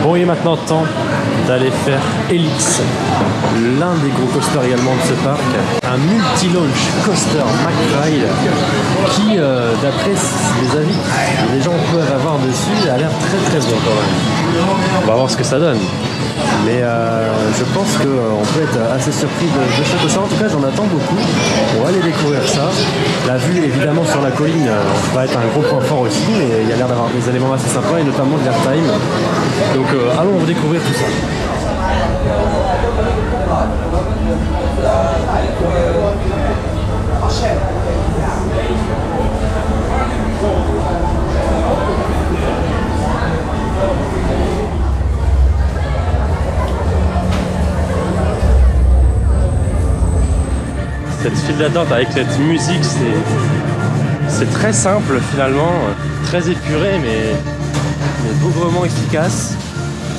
Bon, il est maintenant temps d'aller faire Helix, l'un des gros coasters également de ce parc, un multi-launch coaster McRide qui, d'après les avis que les gens peuvent avoir dessus, a l'air très bon quand même. On va voir ce que ça donne. Mais je pense qu'on peut être assez surpris de ce coaster. En tout cas, j'en attends beaucoup. On va aller découvrir ça. La vue, évidemment, sur la colline va être un gros point fort aussi. Mais il y a l'air d'avoir des éléments assez sympas et notamment de l'airtime. Donc allons découvrir tout ça. Cette file d'attente avec cette musique, c'est très simple finalement, très épuré mais bougrement efficace.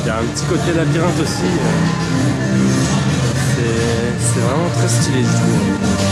Il y a un petit côté labyrinthe aussi. C'est vraiment très stylé, je trouve.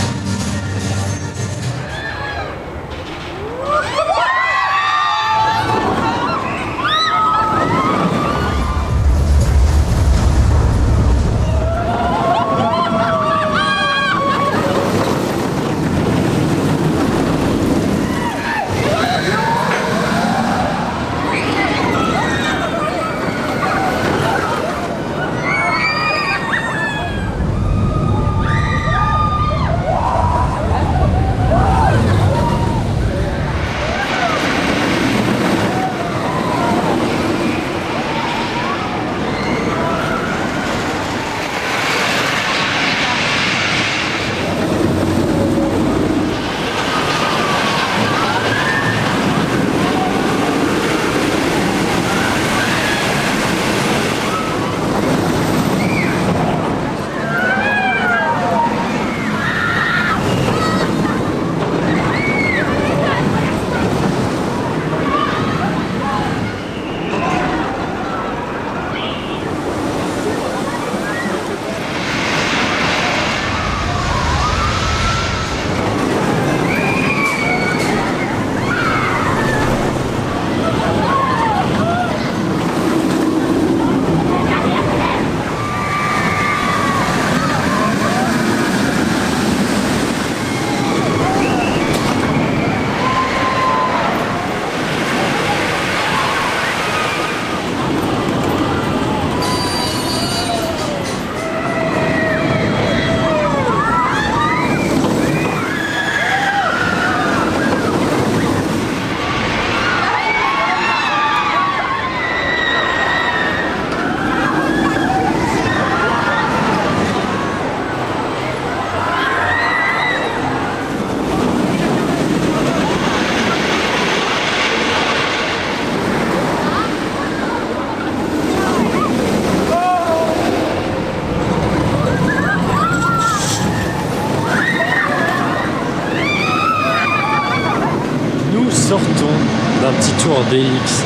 Sortons d'un petit tour d'Helix,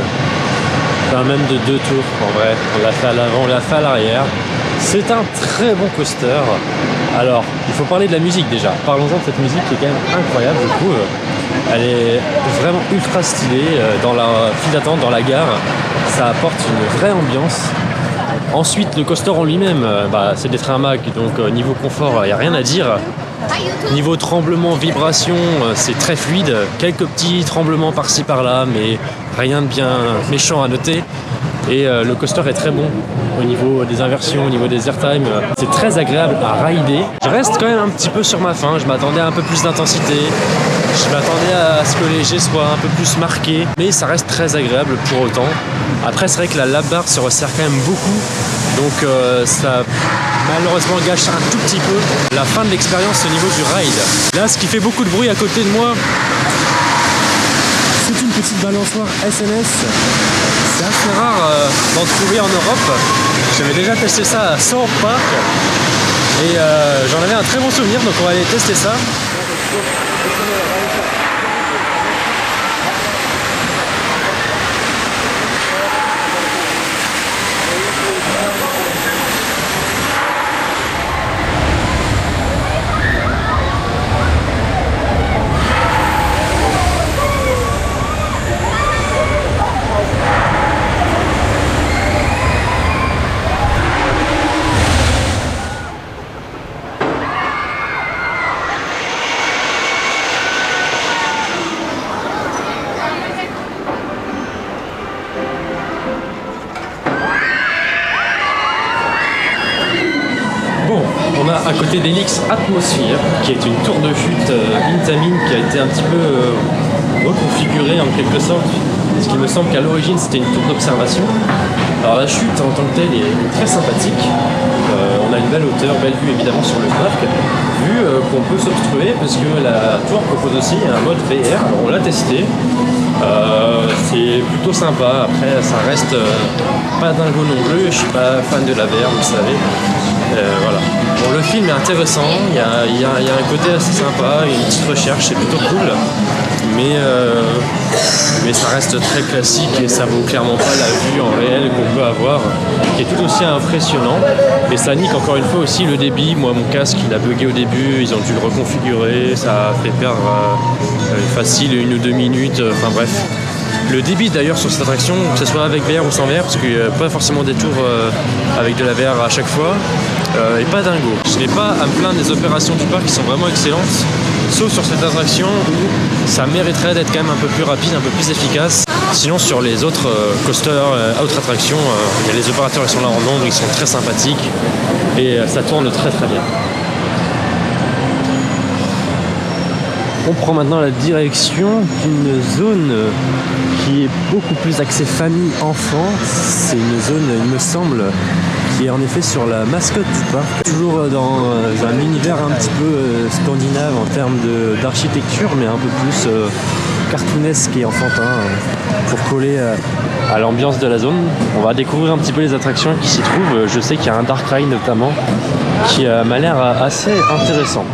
enfin même de 2 tours en vrai. On l'a fait à l'avant, on l'a fait à l'arrière. C'est un très bon coaster. Alors, il faut parler de la musique déjà. Parlons-en de cette musique qui est quand même incroyable, je trouve. Elle est vraiment ultra stylée. Dans la file d'attente, dans la gare, ça apporte une vraie ambiance. Ensuite, le coaster en lui-même, c'est des trains Mack, donc niveau confort, il n'y a rien à dire. Niveau tremblement, vibration, c'est très fluide. Quelques petits tremblements par-ci par-là, mais rien de bien méchant à noter. Et le coaster est très bon au niveau des inversions, au niveau des airtime. C'est très agréable à rider. Je reste quand même un petit peu sur ma faim. Je m'attendais à un peu plus d'intensité. Je m'attendais à ce que les jets soient un peu plus marqués. Mais ça reste très agréable pour autant. Après, c'est vrai que la lap bar se resserre quand même beaucoup. Donc ça malheureusement gâche un tout petit peu la fin de l'expérience au niveau du ride. Là, ce qui fait beaucoup de bruit à côté de moi, c'est une petite balançoire SNS. C'est assez rare d'en trouver en Europe. J'avais déjà testé ça à South Park et j'en avais un très bon souvenir, donc on va aller tester ça. à côté d'Helix Atmosphere, qui est une tour de chute Intamin qui a été un petit peu reconfigurée en quelque sorte, parce qu'il me semble qu'à l'origine c'était une tour d'observation. Alors la chute en tant que telle est très sympathique. On a une belle hauteur, belle vue évidemment sur le parc, vue qu'on peut s'obstruer parce que la tour propose aussi un mode VR. Alors on l'a testé, c'est plutôt sympa. Après ça reste pas dingo non plus, je suis pas fan de la VR, vous le savez. Voilà. Bon, le film est intéressant, il y a un côté assez sympa, une petite recherche, c'est plutôt cool. Mais ça reste très classique et ça vaut clairement pas la vue en réel qu'on peut avoir, qui est tout aussi impressionnant. Et ça nique encore une fois aussi le débit. Moi, mon casque il a bugué au début, ils ont dû le reconfigurer, ça a fait perdre facile 1 ou 2 minutes, enfin bref. Le débit d'ailleurs sur cette attraction, que ce soit avec VR ou sans VR, parce qu'il n'y a pas forcément des tours avec de la VR à chaque fois, est pas dingo. Je n'ai pas à me plaindre des opérations du parc qui sont vraiment excellentes, sauf sur cette attraction où ça mériterait d'être quand même un peu plus rapide, un peu plus efficace. Sinon sur les autres coasters, autres attractions, il y a les opérateurs qui sont là en nombre, ils sont très sympathiques et ça tourne très très bien. On prend maintenant la direction d'une zone qui est beaucoup plus axée famille-enfant. C'est une zone, il me semble, qui est en effet sur la mascotte du parc. Toujours dans un univers un petit peu scandinave en termes d'architecture, mais un peu plus cartoonesque et enfantin pour coller à l'ambiance de la zone. On va découvrir un petit peu les attractions qui s'y trouvent. Je sais qu'il y a un Dark Ride notamment qui m'a l'air assez intéressant.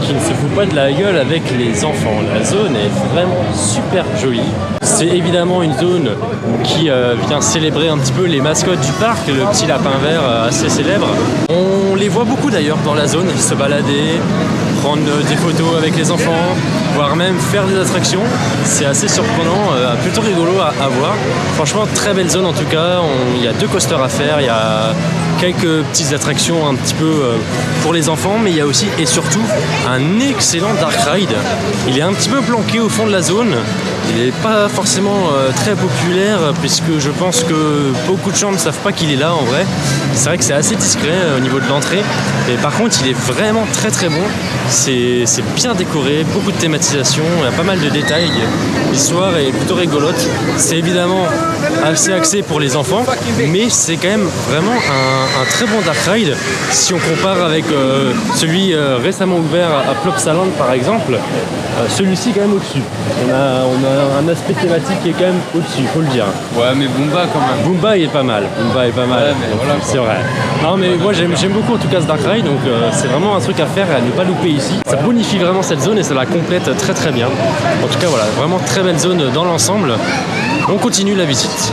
Qui ne se fout pas de la gueule avec les enfants. La zone est vraiment super jolie. C'est évidemment une zone qui vient célébrer un petit peu les mascottes du parc, le petit lapin vert assez célèbre. On les voit beaucoup d'ailleurs dans la zone, se balader, prendre des photos avec les enfants, voire même faire des attractions. C'est assez surprenant, plutôt rigolo à voir. Franchement, très belle zone en tout cas. Il y a 2 coasters à faire, il y a quelques petites attractions un petit peu pour les enfants, mais il y a aussi et surtout un excellent Dark Ride. Il est un petit peu planqué au fond de la zone. Il n'est pas forcément très populaire puisque je pense que beaucoup de gens ne savent pas qu'il est là en vrai. C'est vrai que c'est assez discret au niveau de l'entrée, mais par contre il est vraiment très très bon. C'est bien décoré, beaucoup de thématisation, il y a pas mal de détails. L'histoire est plutôt rigolote. C'est évidemment assez axé pour les enfants, mais c'est quand même vraiment un très bon Dark Ride. Si on compare avec celui récemment ouvert à Plopsaland par exemple, celui-ci est quand même au-dessus. On a un aspect thématique qui est quand même au-dessus, faut le dire. Ouais, mais Boomba quand même. Boomba il est pas mal. Boomba est pas mal. Ouais, mais voilà, c'est vrai. Non mais moi j'aime beaucoup en tout cas ce Dark Ride, donc c'est vraiment un truc à faire et à ne pas louper ici. Ça bonifie vraiment cette zone et ça la complète très très bien. En tout cas voilà, vraiment très belle zone dans l'ensemble. On continue la visite.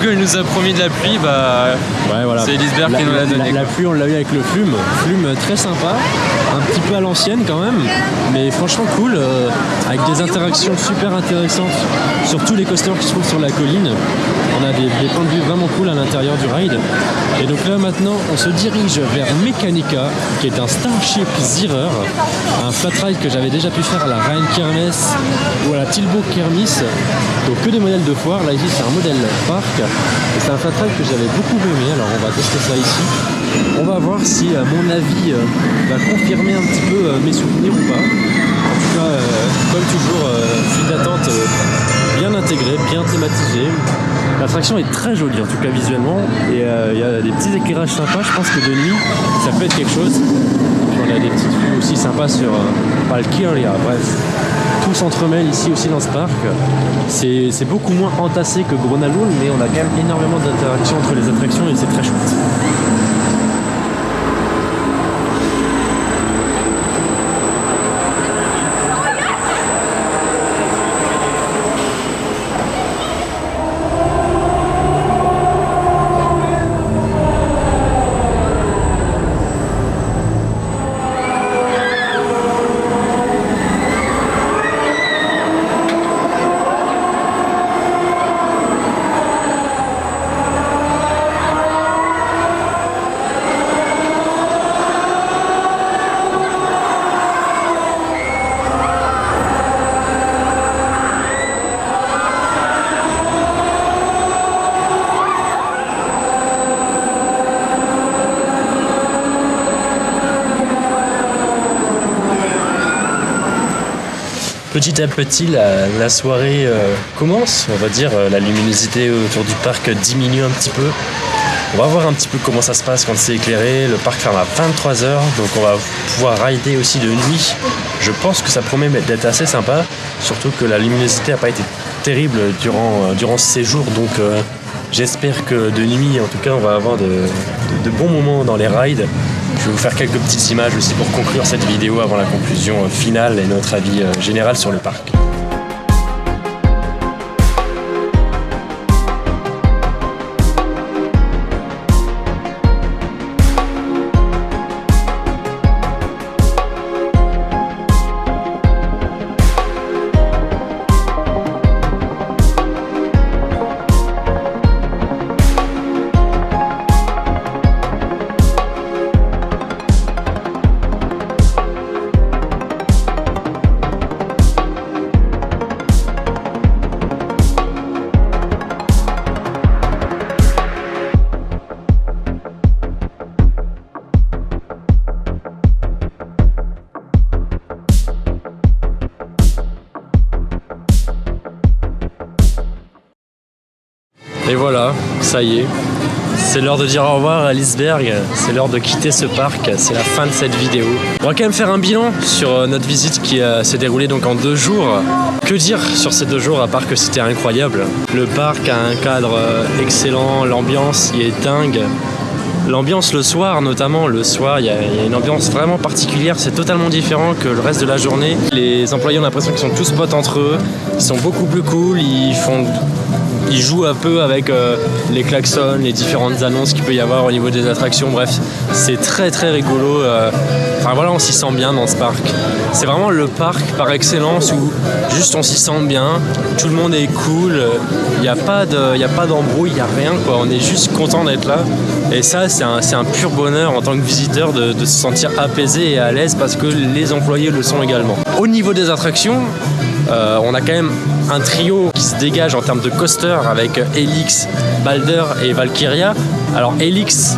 Google nous a promis de la pluie, bah Ouais, voilà. c'est Elisberg qui nous l'a donné. La pluie, on l'a eu avec le Flume. Flume très sympa, un petit peu à l'ancienne quand même, mais franchement cool, avec des interactions super intéressantes sur tous les coasters qui se trouvent sur la colline. On a des points de vue vraiment cool à l'intérieur du ride. Et donc là maintenant, on se dirige vers Mechanica, qui est un Starship Zero, un flat ride que j'avais déjà pu faire à la Rhine Kermes ou à la Tilburg Kermis. Donc que des modèles de foire. Là ici c'est un modèle parc. Et c'est un flat ride que j'avais beaucoup aimé. Alors on va tester ça ici. On va voir si mon avis va confirmer un petit peu mes souvenirs ou pas. En tout cas, comme toujours, file d'attente bien intégrée, bien thématisée. L'attraction est très jolie en tout cas visuellement. Et il y a des petits éclairages sympas. Je pense que de nuit, ça peut être quelque chose. Et puis on a des petites vues aussi sympas sur Valkyria. Bref, tout s'entremêle ici aussi dans ce parc. C'est beaucoup moins entassé que Gronalund, mais on a quand même énormément d'interactions entre les attractions et c'est très chouette. Petit à petit, la soirée commence, on va dire. La luminosité autour du parc diminue un petit peu. On va voir un petit peu comment ça se passe quand c'est éclairé. Le parc ferme à 23h, donc on va pouvoir rider aussi de nuit. Je pense que ça promet d'être assez sympa, surtout que la luminosité n'a pas été terrible durant ce séjour, donc j'espère que de nuit, en tout cas, on va avoir de bons moments dans les rides. Je vais vous faire quelques petites images aussi pour conclure cette vidéo avant la conclusion finale et notre avis général sur le parc. Et voilà, ça y est, c'est l'heure de dire au revoir à Elisberg, c'est l'heure de quitter ce parc, c'est la fin de cette vidéo. On va quand même faire un bilan sur notre visite qui s'est déroulée donc en 2 jours. Que dire sur ces 2 jours à part que c'était incroyable. Le parc a un cadre excellent, l'ambiance y est dingue. L'ambiance le soir notamment, le soir il y a une ambiance vraiment particulière, c'est totalement différent que le reste de la journée. Les employés ont l'impression qu'ils sont tous potes entre eux, ils sont beaucoup plus cool, ils jouent un peu avec les klaxons, les différentes annonces qu'il peut y avoir au niveau des attractions, bref, c'est très très rigolo. Enfin voilà, on s'y sent bien dans ce parc. C'est vraiment le parc par excellence où juste on s'y sent bien, tout le monde est cool, il n'y a pas d'embrouille, il n'y a rien quoi, on est juste content d'être là. Et ça, c'est un pur bonheur en tant que visiteur de se sentir apaisé et à l'aise parce que les employés le sont également. Au niveau des attractions, on a quand même un trio qui se dégage en termes de coaster avec Helix, Balder et Valkyria. Alors Helix,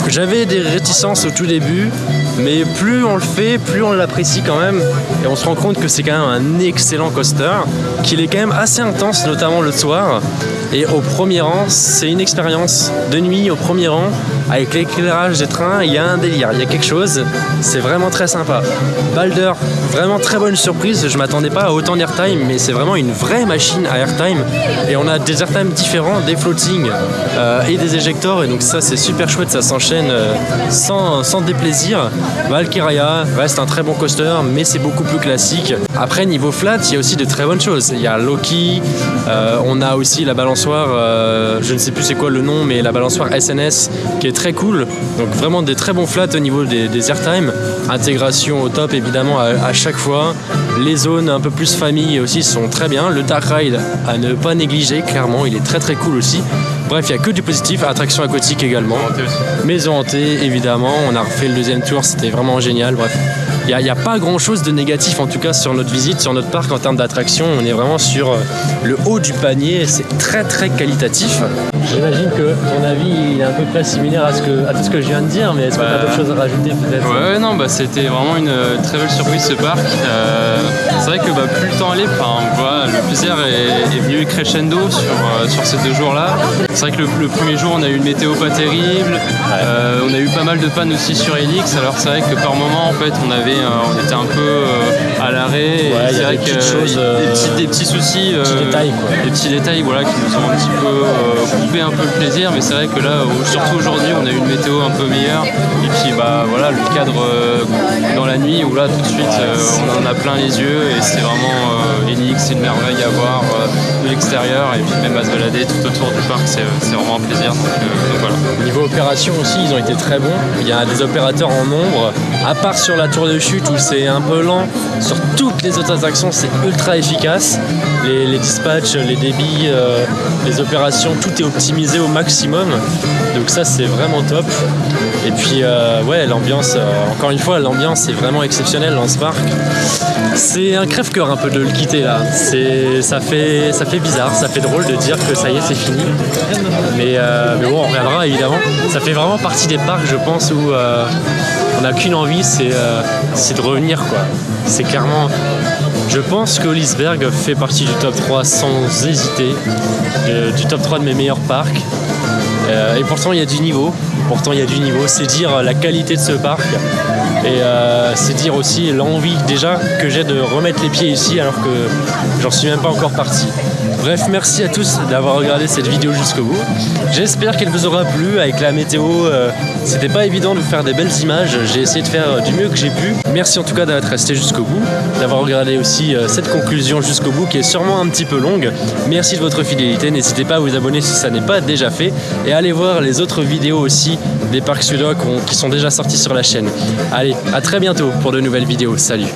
j'avais des réticences au tout début, mais plus on le fait, plus on l'apprécie quand même. Et on se rend compte que c'est quand même un excellent coaster, qu'il est quand même assez intense, notamment le soir. Et au premier rang, c'est une expérience de nuit au premier rang. avec l'éclairage des trains, il y a un délire, il y a quelque chose, c'est vraiment très sympa. Balder, vraiment très bonne surprise, je m'attendais pas à autant d'airtime, mais c'est vraiment une vraie machine à airtime, et on a des airtime différents, des floating et des éjectors, et donc ça c'est super chouette, ça s'enchaîne sans déplaisir. Valkyria reste un très bon coaster, mais c'est beaucoup plus classique. Après niveau flat, il y a aussi de très bonnes choses, il y a Loki, on a aussi la balançoire, je ne sais plus c'est quoi le nom, mais la balançoire SNS qui est très cool, donc vraiment des très bons flats au niveau des airtime, intégration au top évidemment à chaque fois, les zones un peu plus famille aussi sont très bien, le Dark Ride à ne pas négliger, clairement il est très très cool aussi. Bref, il n'y a que du positif, attraction aquatique également, maison hantée évidemment, on a refait le deuxième tour, c'était vraiment génial, bref. Il n'y a pas grand chose de négatif en tout cas sur notre visite, sur notre parc en termes d'attraction, on est vraiment sur le haut du panier, c'est très très qualitatif. J'imagine que ton avis il est à peu près similaire à tout ce que je viens de dire, mais est-ce que tu as d'autres choses à rajouter peut-être? Ouais, non, c'était vraiment une très belle surprise ce parc. C'est vrai que plus le temps allait, voilà, le plaisir est venu crescendo sur ces 2 jours-là. C'est vrai que le premier jour on a eu une météo pas terrible, on a eu pas mal de pannes aussi sur Helix, alors c'est vrai que par moment en fait on était un peu à l'arrêt, ouais, c'est vrai que des petits soucis, des petits détails voilà, qui nous ont un petit peu coupé un peu le plaisir, mais c'est vrai que là, surtout aujourd'hui, on a eu une météo un peu meilleure, et puis voilà, le cadre dans la nuit, où là tout de suite on en a plein les yeux, et c'est vraiment Helix, c'est une merveille à voir de l'extérieur, et puis même à se balader tout autour du parc, c'est vraiment un plaisir, donc voilà. Niveau opération aussi, ils ont été très bons, il y a des opérateurs en nombre, à part sur la tour de chute où c'est un peu lent, sur toutes les autres attractions c'est ultra efficace, les dispatchs, les débits, les opérations, tout est optimisé au maximum, donc ça c'est vraiment top. Et puis ouais, l'ambiance, encore une fois, l'ambiance est vraiment exceptionnelle dans ce parc. C'est un crève-cœur un peu de le quitter là, ça fait bizarre, ça fait drôle de dire que ça y est c'est fini, mais bon on reviendra évidemment. Ça fait vraiment partie des parcs je pense où on n'a qu'une envie, c'est de revenir quoi. C'est clairement, je pense que Olisberg fait partie du top 3 sans hésiter, du top 3 de mes meilleurs parcs, et pourtant il y a du niveau, c'est dire la qualité de ce parc, et c'est dire aussi l'envie déjà que j'ai de remettre les pieds ici alors que j'en suis même pas encore parti. Bref, merci à tous d'avoir regardé cette vidéo jusqu'au bout. J'espère qu'elle vous aura plu. Avec la météo, c'était pas évident de vous faire des belles images. J'ai essayé de faire du mieux que j'ai pu. Merci en tout cas d'être resté jusqu'au bout, d'avoir regardé aussi cette conclusion jusqu'au bout qui est sûrement un petit peu longue. Merci de votre fidélité. N'hésitez pas à vous abonner si ça n'est pas déjà fait. Et allez voir les autres vidéos aussi des parcs suédois qui sont déjà sortis sur la chaîne. Allez, à très bientôt pour de nouvelles vidéos. Salut!